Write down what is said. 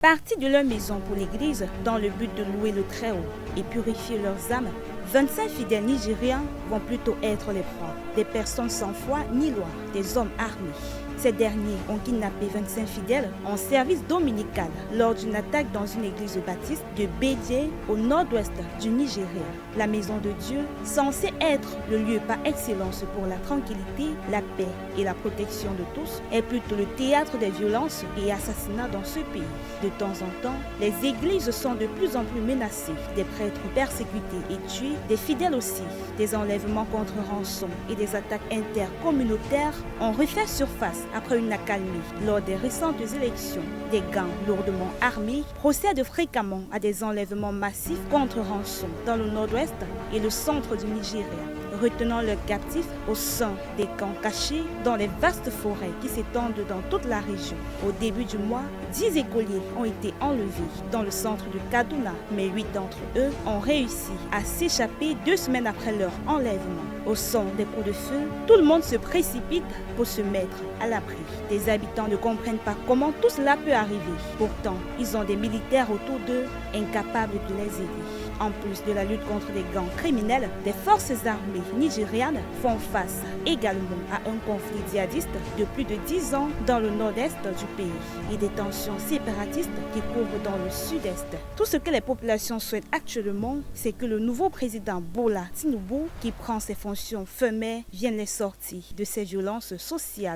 Partis de leur maison pour l'église dans le but de louer le Très-Haut et purifier leurs âmes, 25 fidèles nigériens vont plutôt être les proies des personnes sans foi ni loi, des hommes armés. Ces derniers ont kidnappé 25 fidèles en service dominical lors d'une attaque dans une église baptiste de Bédié au nord-ouest du Nigeria. La maison de Dieu, censée être le lieu par excellence pour la tranquillité, la paix et la protection de tous, est plutôt le théâtre des violences et assassinats dans ce pays. De temps en temps, les églises sont de plus en plus menacées, des prêtres persécutés et tués, des fidèles aussi. Des enlèvements contre rançon et des attaques intercommunautaires ont refait surface après une accalmie lors des récentes élections. Des gangs lourdement armés procèdent fréquemment à des enlèvements massifs contre rançon dans le nord-ouest et le centre du Nigeria, retenant leurs captifs au sein des camps cachés dans les vastes forêts qui s'étendent dans toute la région. Au début du mois, 10 écoliers ont été enlevés dans le centre de Kaduna, mais 8 d'entre eux ont réussi à s'échapper 2 semaines après leur enlèvement. Au son des coups de feu, tout le monde se précipite pour se mettre à l'abri. Les habitants ne comprennent pas comment tout cela peut arriver. Pourtant, ils ont des militaires autour d'eux, incapables de les aider. En plus de la lutte contre les gangs criminels, les forces armées nigérianes font face également à un conflit djihadiste de plus de 10 ans dans le nord-est du pays et des tensions séparatistes qui couvrent dans le sud-est. Tout ce que les populations souhaitent actuellement, c'est que le nouveau président Bola Tinubu, qui prend ses fonctions fin mai, vienne les sortir de ces violences sociales.